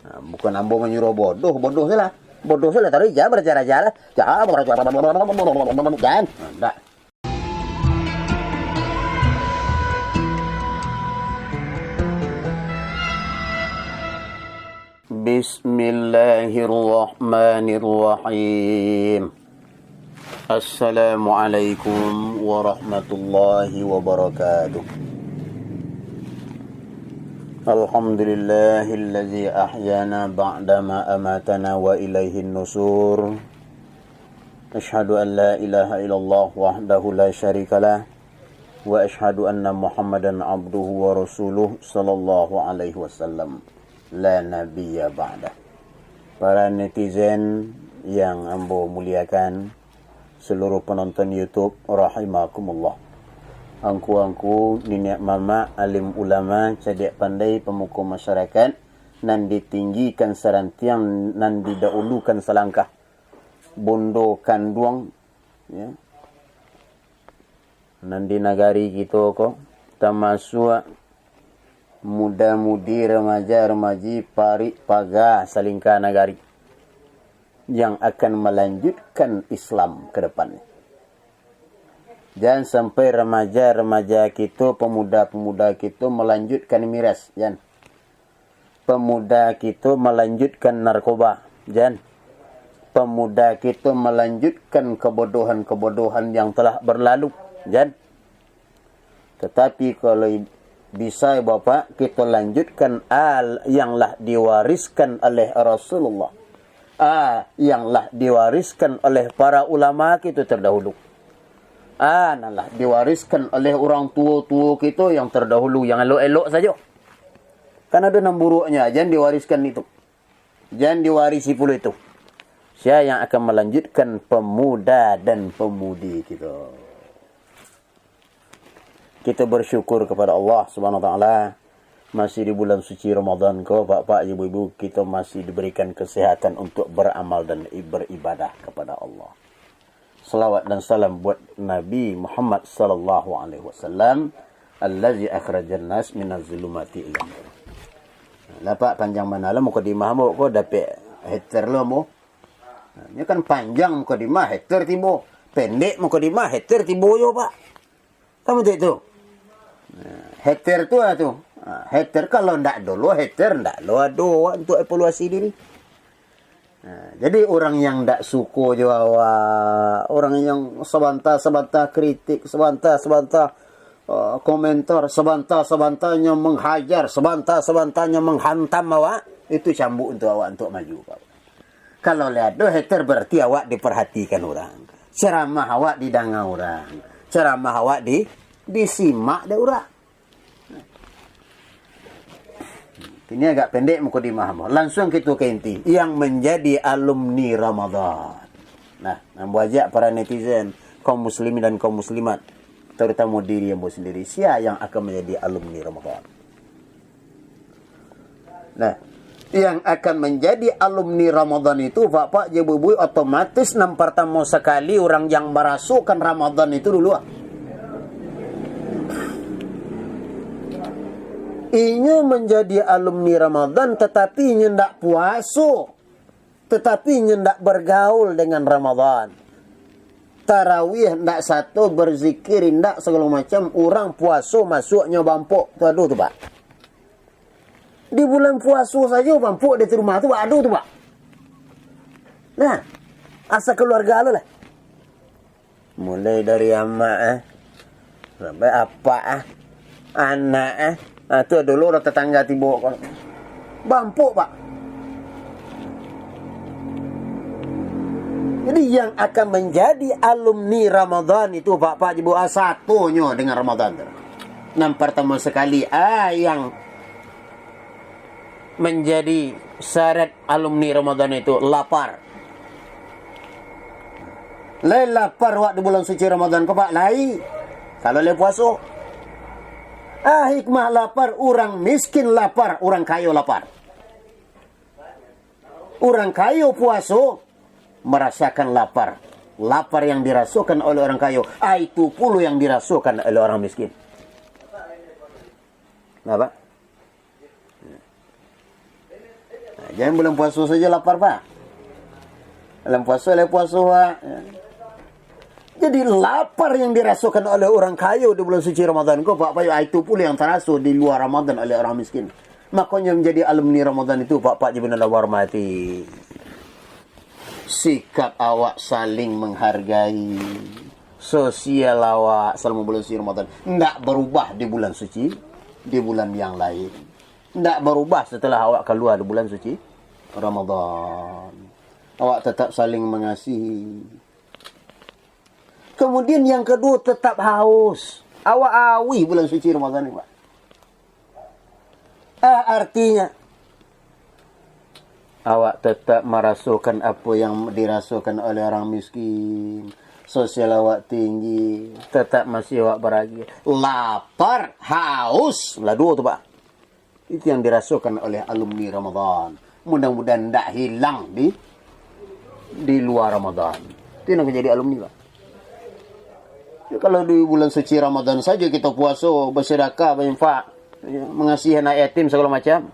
Bukan ambo menyuruh bodoh, bodoh salah. Bodoh salah taruh jangan berjalan-jalan. Jangan. Enggak. Bismillahirrahmanirrahim. Assalamualaikum warahmatullahi wabarakatuh. Alhamdulillahilladzi ahyana ba'dama amatana wa ilaihin nusur. Asyhadu an la ilaha illallah wahdahu la syarikalah wa asyhadu anna Muhammadan abduhu wa rasuluh sallallahu alaihi wasallam. La nabiyya ba'dah. Para netizen yang ambo muliakan, seluruh penonton YouTube rahimakumullah. Angku-angku, nenek mama, alim ulama, cerdik pandai, pemuka masyarakat, nan ditinggikan serantiang, nan didahulukan selangkah. Bondo kanduang, ya. Nan di nagari kita ko, termasuk muda-mudi, remaja-remaji, parik, paga, salingka nagari yang akan melanjutkan Islam ke depannya. Jangan sampai remaja-remaja kita, pemuda-pemuda kita melanjutkan miras. Jangan. Pemuda kita melanjutkan narkoba. Jangan. Pemuda kita melanjutkan kebodohan-kebodohan yang telah berlalu. Jangan. Tetapi kalau bisa Bapak, kita lanjutkan yanglah diwariskan oleh Rasulullah. Yanglah diwariskan oleh para ulama kita terdahulu. Nalah diwariskan oleh orang tua-tua kita yang terdahulu, yang elok-elok saja. Kan ada 6 buruknya, jangan diwariskan itu. Jangan diwarisi pula itu. Siapa yang akan melanjutkan pemuda dan pemudi kita. Kita bersyukur kepada Allah Subhanahu wa taala, masih di bulan suci Ramadan ko, Bapak, Ibu-ibu, kita masih diberikan kesehatan untuk beramal dan beribadah kepada Allah. Salawat dan salam buat Nabi Muhammad sallallahu alaihi wasallam, allazi akhrajan nas minaz zulumati ila nur. Lapak panjang mana lah mukadimah mo ko dapat hektar lo mo. Ini kan panjang mukadimah hektar tibo, pendek mukadimah hektar tibo yo Pak. Kamu tahu itu? Hektar tu tu. Hektar kalau ndak dulu hektar ndak lo ado untuk evaluasi diri. Jadi orang yang tak suka Jawa, orang yang sebantah-sebantah kritik, sebantah-sebantah komentar, sebantah-sebantahnya menghajar, sebantah-sebantahnya menghantam awak, itu cambuk untuk awak untuk maju. Kalau lihat do hater berarti awak diperhatikan orang. Ceramah awak didengar orang. Ceramah awak disimak oleh orang. Ini agak pendek mukadimah. Langsung kita ke inti. Yang menjadi alumni Ramadan. Nah, ajak para netizen, kaum muslimin dan kaum muslimat, terutama diri yang sendiri, siapa yang akan menjadi alumni Ramadan? Nah, yang akan menjadi alumni Ramadan itu, Bapak, Ibu, otomatis pertama sekali orang yang merasukkan Ramadan itu dulu. Inya menjadi alumni Ramadan tetapi inya tidak puasa. Tetapi inya tidak bergaul dengan Ramadan. Tarawih tidak satu, berzikir tidak segala macam. Orang puasa masuknya bampuk. Tu aduh tu Pak. Di bulan puasa saja bampuk di rumah tu aduh tu Pak. Nah, asal keluarga lu lah. Mulai dari amak sampai apa anak tu dulu orang tetangga tiba bampuk Pak. Jadi yang akan menjadi alumni Ramadan itu Pak Ibu satunya dengan Ramadan. Pertama sekali yang menjadi syarat alumni Ramadan itu lapar. Lai lapar waktu bulan suci Ramadan ko Pak, lai. Kalau lai puasa. Hikmah lapar, orang miskin lapar, orang kaya lapar. Orang kaya puasa merasakan lapar. Lapar yang dirasakan oleh orang kaya, itu pula yang dirasakan oleh orang miskin. Kenapa? Jangan bulan puasa saja lapar, Pak. Bulan puasa, Pak. Ya. Jadi lapar yang dirasakan oleh orang kaya di bulan suci Ramadan kau Pak Pak, itu pula yang terasa di luar Ramadan oleh orang miskin. Makanya menjadi alumni Ramadan itu Pak Pak Jibun Allah hormati. Sikap awak saling menghargai. Sosial awak selama bulan suci Ramadan tidak berubah di bulan suci, di bulan yang lain. Tidak berubah setelah awak keluar di bulan suci Ramadan. Awak tetap saling mengasihi. Kemudian yang kedua tetap haus. Awak awi bulan suci Ramadan ini, Pak. Artinya awak tetap merasakan apa yang dirasakan oleh orang miskin. Sosial awak tinggi. Tetap masih awak bahagia. Lapar, haus. Lah dua tu, Pak. Itu yang dirasakan oleh alumni Ramadan. Mudah-mudahan tidak hilang di luar Ramadan. Itu yang jadi alumni, Pak. Ya, kalau di bulan suci Ramadan saja kita puasa, bersedekah, berinfak, ya, mengasihi anak yatim segala macam.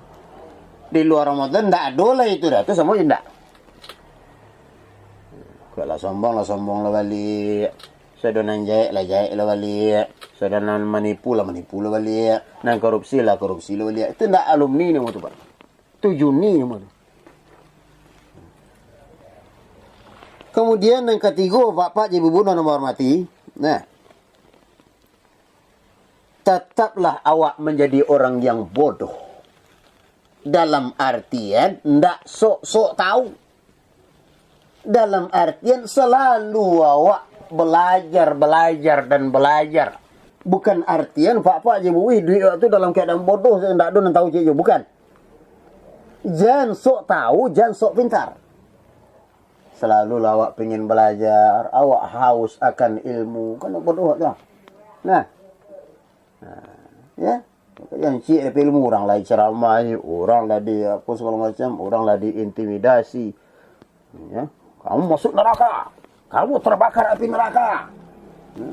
Di luar Ramadan tidak ada lah itu dah. Itu semua tidak. Kalau sombong lah balik. Sedonan jahit lah balik. Sedonan menipu lah balik. Dan korupsi lah balik. Itu tidak alumni ni tu, Pak. Itu Juni ni. Kemudian yang ketiga, Pak Ibu Bunda yang hormati. Nah, tetaplah awak menjadi orang yang bodoh. Dalam artian ndak sok-sok tahu. Dalam artian selalu awak belajar. Bukan artian Pak Ibu dia tu dalam keadaan bodoh ndak ada yang tahu je, bukan. Jangan sok tahu, jangan sok pintar. Selalu awak pengen belajar, awak haus akan ilmu. Kan bodoh tu. Nah. Ya. Yang cik ilmu orang lah ceramah, orang lah di apa segala macam, orang lah diintimidasi. Ya. Kamu masuk neraka. Kamu terbakar api neraka. Ya.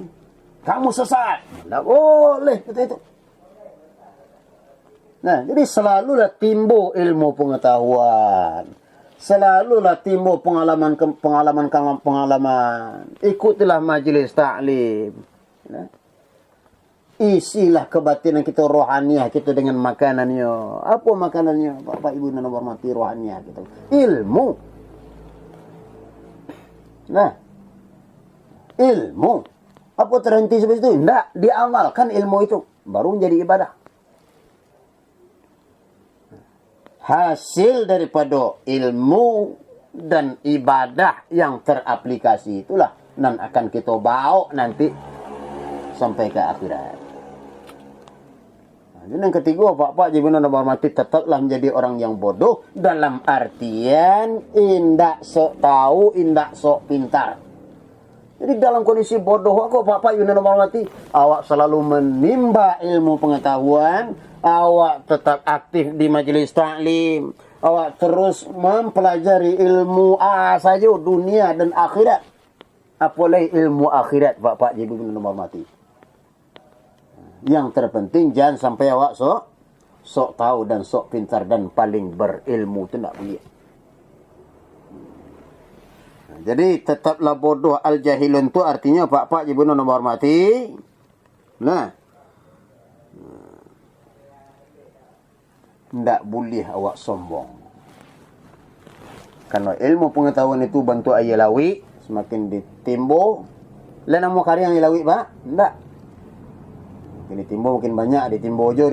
Kamu sesat. Tak boleh kata itu. Nah, jadi selalulah timbul ilmu pengetahuan. Selalulah timbul pengalaman. Ikutilah majlis taklim. Ya. Isilah kebatinan kita, rohaniah kita dengan makanannya. Apa makanannya? Bapak Ibu dan hormati rohaniah kita. Ilmu. Nah. Ilmu. Apa terhenti seperti itu? Tidak. Diamalkan ilmu itu. Baru menjadi ibadah. Hasil daripada ilmu dan ibadah yang teraplikasi itulah dan akan kita bawa nanti sampai ke akhirat. Jadi yang ketiga, Pak Jibun dan hormati, tetaplah menjadi orang yang bodoh dalam artian indak sok tahu, indak sok pintar. Jadi dalam kondisi bodoh aku Pak Jibun dan hormati, awak selalu menimba ilmu pengetahuan, awak tetap aktif di majelis taklim, awak terus mempelajari ilmu saja dunia dan akhirat. Apalagi ilmu akhirat Pak Jibun dan hormati. Yang terpenting jangan sampai awak sok tahu dan sok pintar dan paling berilmu, itu tidak boleh. Jadi tetaplah bodoh al-jahilun itu artinya Pak Ibu dan hormati. Nah, tidak boleh awak sombong. Karena ilmu pengetahuan itu bantu ayah lawi semakin ditimbul. Lain nama karya yang lawi Pak? Tidak. Makin ditimbul makin banyak, ditimbul je,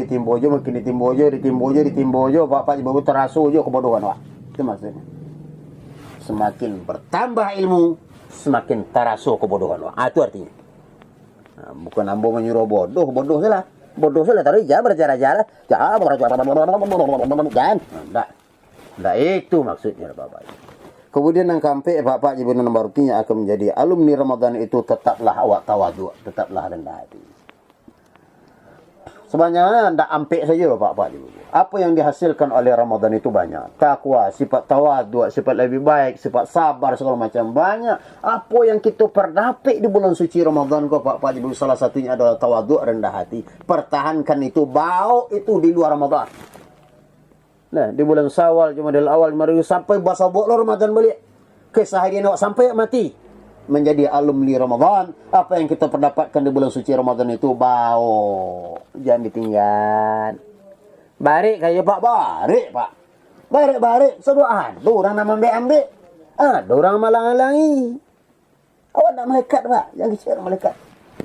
makin ditimbul je, Bapak Ibu terasu je kebodohan Pak. Itu maksudnya. Semakin bertambah ilmu, semakin terasu kebodohan Pak. Itu artinya. Nah, bukan ambo menyuruh bodoh salah. Bodoh salah tadi jangan berjalan-jalan. Jangan. Enggak itu maksudnya Bapak. Kemudian yang keempat, Bapak Ibu dan Barukinya akan menjadi alumni Ramadan itu tetaplah awak tawadhu, tetaplah rendah hati. Sebenarnya tidak ampek saja Pak Ibu. Apa yang dihasilkan oleh Ramadan itu banyak. Takwa, sifat tawadhu, sifat lebih baik, sifat sabar, segala macam banyak. Apa yang kita perdapat di bulan suci Ramadan Pak Ibu, salah satunya adalah tawadhu, rendah hati. Pertahankan itu, bawa itu di luar Ramadan. Nah, di bulan Syawal, Jumadil Awal, sampai bahasa bolor Ramadan balik. Kisah dia nak sampai mati. Menjadi alumni Ramadan. Apa yang kita pendapatkan di bulan suci Ramadan itu bau. Jangan ditinggal. Barik kaya Pak, barik Pak. Barik. Sebab ada orang nak ambil. Ada orang malang-halangi. Awak nak malaikat Pak. Jangan kecil malaikat.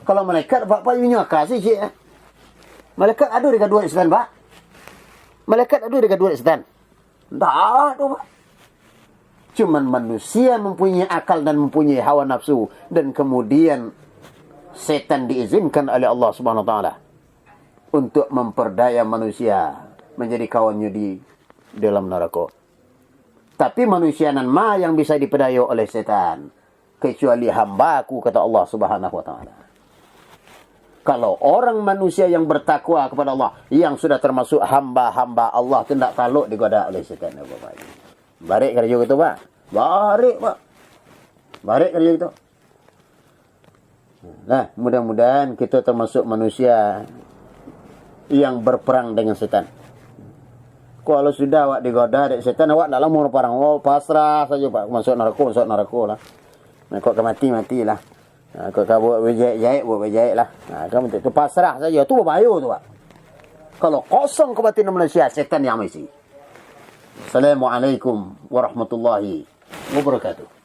Kalau malaikat Pak punya kasih cik. Malaikat ada dekat duit setan Pak. Malaikat ada dekat duit setan. Tak ada Pak. Cuman manusia mempunyai akal dan mempunyai hawa nafsu. Dan kemudian setan diizinkan oleh Allah Subhanahu Wa Taala untuk memperdaya manusia menjadi kawannya di dalam neraka. Tapi manusia nan ma yang bisa diperdaya oleh setan kecuali hamba-Ku, kata Allah Subhanahu Wa Taala. Kalau orang manusia yang bertakwa kepada Allah, yang sudah termasuk hamba-hamba Allah, tidak taluk digoda oleh setan. Barik kerja gitu Pak. Barik Pak. Barik kerja gitu. Nah, mudah-mudahan kita termasuk manusia yang berperang dengan setan. Kalau sudah awak digoda dengan setan, awak tak lama perang. Oh, pasrah saja Pak. Masuk neraka lah. Nah, kok mati lah. Nah, kau buat berjahit lah. Nah, kamu itu pasrah saja. Itu berbahaya tu Pak. Kalau kosong kebatinan manusia, setan yang mesti. Assalamualaikum warahmatullahi wabarakatuh.